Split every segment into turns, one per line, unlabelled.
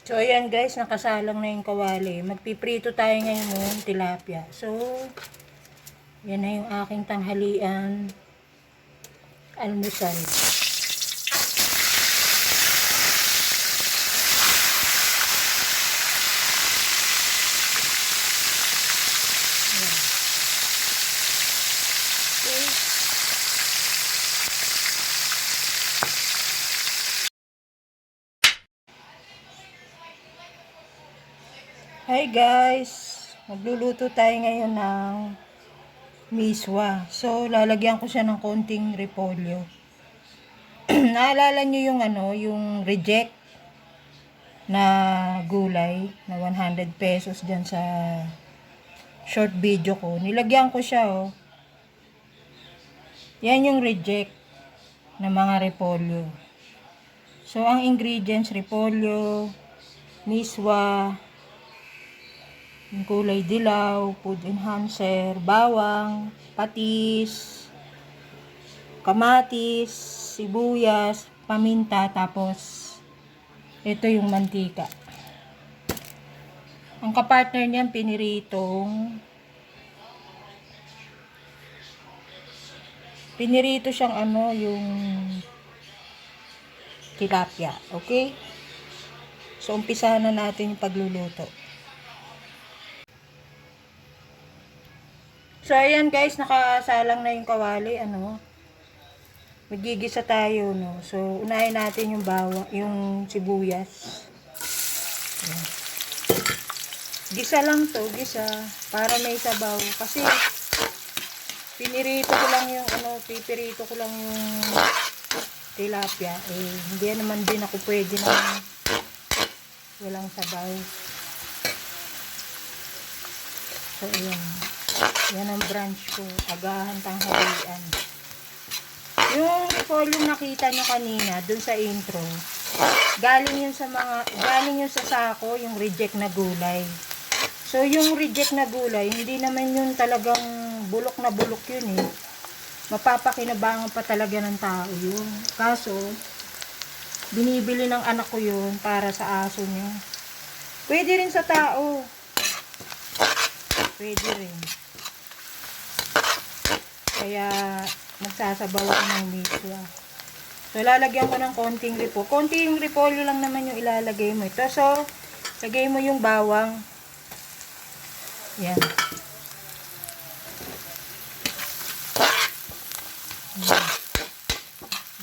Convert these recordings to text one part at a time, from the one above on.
So, ayan guys, nakasalang na yung kawali. Magpiprito tayo ngayon ng tilapia. So, yan na yung aking tanghalian almusal. Ayan. Okay. Hi guys! Magluluto tayo ngayon ng miswa. So, lalagyan ko siya ng konting repolyo. Naalala nyo yung yung reject na gulay na 100 pesos dyan sa short video ko. Nilagyan ko siya, oh. Yan yung reject na mga repolyo. So, ang ingredients, repolyo, miswa, yung kulay dilaw, food enhancer, bawang, patis, kamatis, sibuyas, paminta, tapos ito yung mantika. Ang kapartner niyan pinirito siyang yung tilapia, okay? So umpisahan na natin yung pagluluto. So, ayan guys, nakasalang na yung kawali, magigisa tayo, no? So, unahin natin yung yung sibuyas. Ayan. Gisa lang to, gisa, para may sabaw. Kasi, pipirito ko lang yung tilapia. Hindi naman din ako pwede na walang sabaw. So, ayan. Yan ang brunch ko. Agahan tanghalian. Yung repolyo nakita nyo kanina, dun sa intro, galing yun sa sako, yung reject na gulay. So, yung reject na gulay, hindi naman yun talagang bulok na bulok yun eh. Mapapakinabangan pa talaga ng tao yun. Kaso, binibili ng anak ko yun para sa aso niya. Pwede rin sa tao. Pwede rin. Kaya, magsasabaw ako ng miswa. So, lalagyan ko ng konting repolyo. Konting repolyo lang naman yung ilalagay mo ito. So, lagay mo yung bawang. Yan.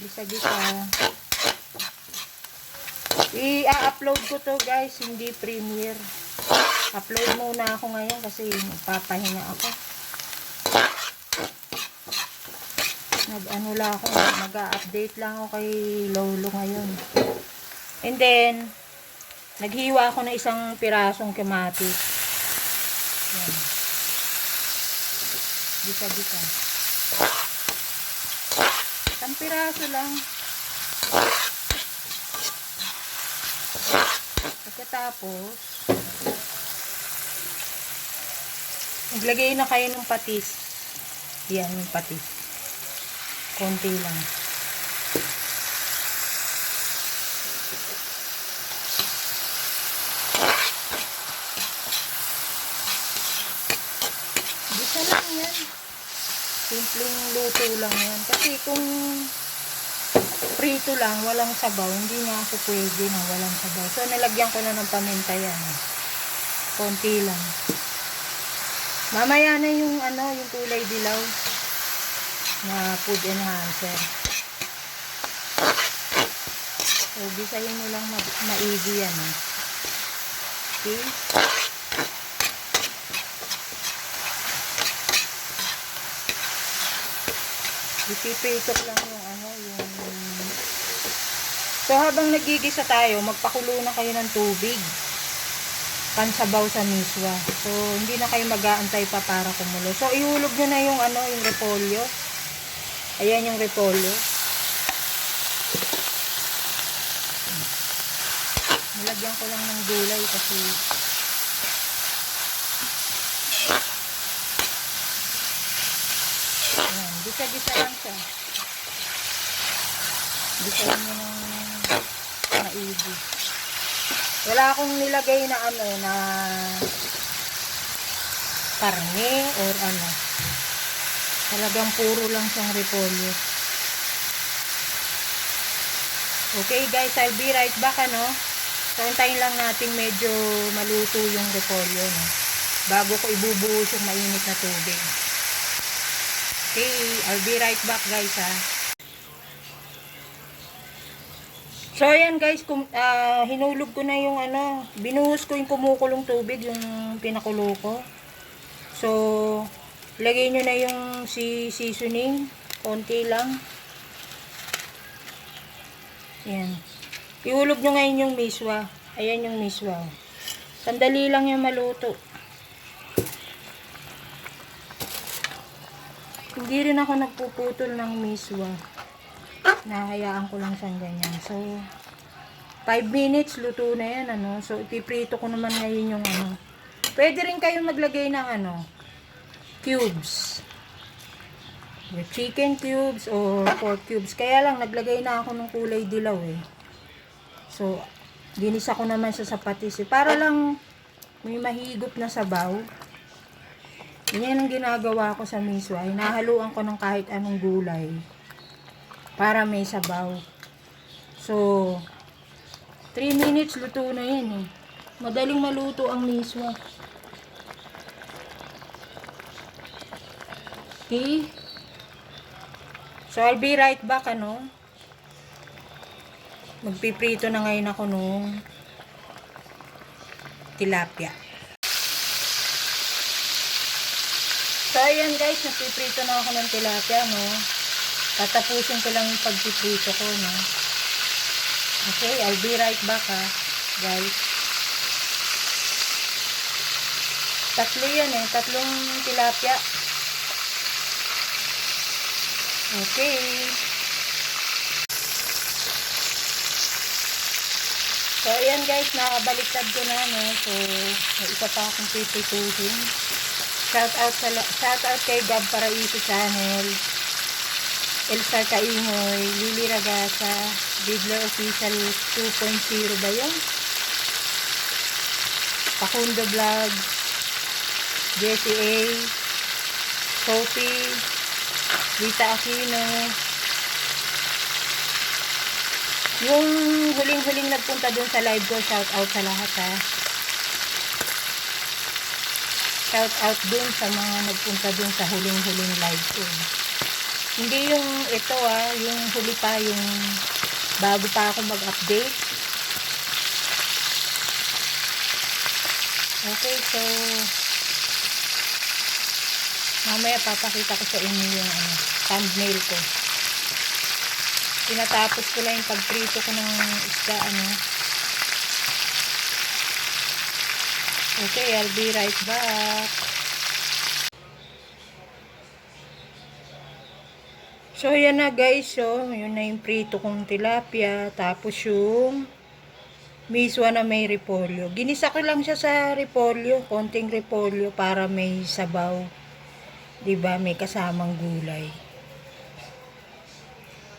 Gisa-gisa. I-upload ko to guys, hindi premiere. Upload muna ako ngayon kasi papahinga ako. Mag-update lang ako kay Lolo ngayon. And then, naghiwa ako ng isang pirasong kamatis. Yan. Bisa-bisa. Isang piraso lang. Pagkatapos, maglagay na kayo ng patis. Yan, yung patis. Konti lang. Bisa lang yan. Simpleng luto lang yan. Kasi kung prito lang, walang sabaw, hindi nga ako pwede na walang sabaw. So, nilagyan ko na ng paminta yan. Konti lang. Mamaya na yung yung kulay dilaw na food enhancer. So, bisahin mo lang maigi yan. Okay? Ipipitok lang yung So, habang nagigisa tayo, magpakulo na kayo ng tubig. Pansabaw sa miswa. So, hindi na kayo mag-aantay pa para kumulo. So, ihulog nyo na yung yung repolyo. Ayan yung repolyo. Nilagyan ko lang ng gulay kasi ayan, gisa-gisa lang siya. Gisahin nyo ng maigi. Wala akong nilagay na ano, na karne or ano. Talagang puro lang siyang repolyo. Okay guys, I'll be right back, ano. So, hintayin lang natin medyo maluto yung repolyo, no, bago ko ibubuhos yung mainit na tubig. Okay, I'll be right back guys, ha. So, ayan guys, hinulog ko na yung ano, binuhos ko yung kumukulong tubig, yung pinakulo ko. So, lagay nyo na yung seasoning, konti lang. Ayan. Ihulog nyo ngayon yung miswa. Ayan yung miswa. Sandali lang yung maluto. Hindi rin ako nagpuputol ng miswa. Nahayaan ko lang siyang ganyan. So, 5 minutes, luto na yan, ano. So, ipiprito ko naman ngayon yung ano. Pwede rin kayo maglagay ng ano, cubes. With chicken cubes or pork cubes. Kaya lang, naglagay na ako ng kulay dilaw eh. So, ginisa ko naman siya sa patis eh. Para lang may mahigop na sabaw. Yan ang ginagawa ko sa miswa. Hinahaluan ko ng kahit anong gulay. Para may sabaw. So, 3 minutes luto na yan eh. Madaling maluto ang miswa. Okay? So, I'll be right back, ano. Magpiprito na ngayon ako nung tilapia. So, ayan guys, nagpiprito na ako ng tilapia, no. Tatapusin ko lang yung pagpiprito ko, no. Okay, I'll be right back, ha, guys. Tatlo yan, eh. Tatlong tilapia. Okay. So, ayan guys, nakabaliktad ko na, no. So, may isa pa akong pipituhin. Shout out kay Gab Paraiso Channel, Elsa Kaingoy, Lily Ragasa, Bigler Official 2.0 ba yun? Pakundo Vlog, Jessie A, Sophie, Rita Aquino. Yung huling-huling nagpunta dun sa live ko, shout out sa lahat, ha. Shout out dun sa mga nagpunta dun sa huling-huling live ko. Hindi yung ito, yung huli pa, yung bago pa ako mag-update. Okay, so mamaya papakita ko sa inyo yung thumbnail ko. Tinatapos ko lang yung pagprito ko ng isda, ano. Okay, I'll be right back. So, yan na guys. So, yun na yung prito kong tilapia. Tapos yung miswa na may repolyo. Ginisa ko lang siya sa repolyo. Konting repolyo para may sabaw. Diba? May kasamang gulay.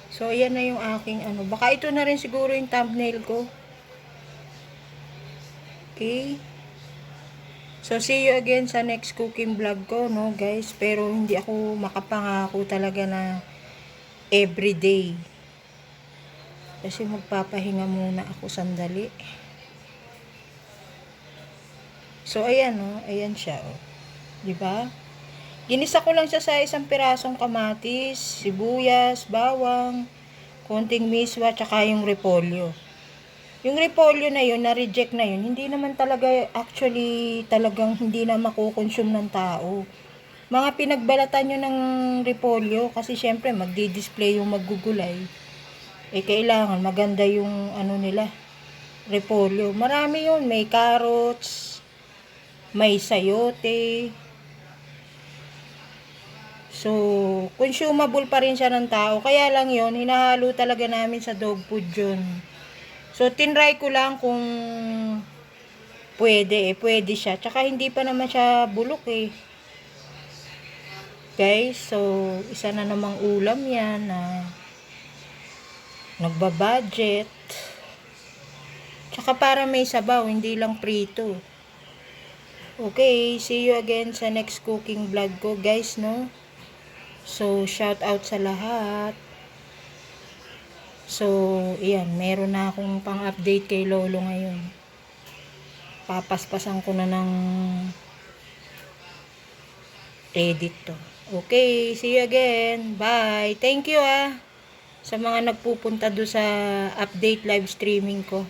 So, yan na yung aking ano. Baka ito na rin siguro yung thumbnail ko. Okay. So, see you again sa next cooking vlog ko, no, guys. Pero, hindi ako makapangako talaga na everyday. Kasi magpapahinga muna ako sandali. So, ayan, no. Ayan siya, oh. Diba? Ginisa ko lang siya sa isang pirasong kamatis, sibuyas, bawang, konting miswa, tsaka yung repolyo. Yung repolyo na yun, na-reject na yun, hindi naman talaga, actually, talagang hindi na makukonsume ng tao. Mga pinagbalatan nyo ng repolyo, kasi syempre, magdi-display yung magugulay. Eh, kailangan, maganda yung, ano nila, repolyo. Marami yun, may carrots, may sayote. So, consumable pa rin siya ng tao. Kaya lang yun, hinahalo talaga namin sa dog food yun. So, tinry ko lang kung pwede, pwede siya. Tsaka hindi pa naman siya bulok eh. Guys, so, isa na namang ulam yan na nagbabudget. Tsaka para may sabaw, hindi lang prito. Okay, see you again sa next cooking vlog ko, guys, no? So, shout out sa lahat. So, iyan, meron na akong pang-update kay Lolo ngayon. Papaspasan ko na ng edit to. Okay, see you again. Bye. Thank you sa mga nagpupunta do sa update live streaming ko.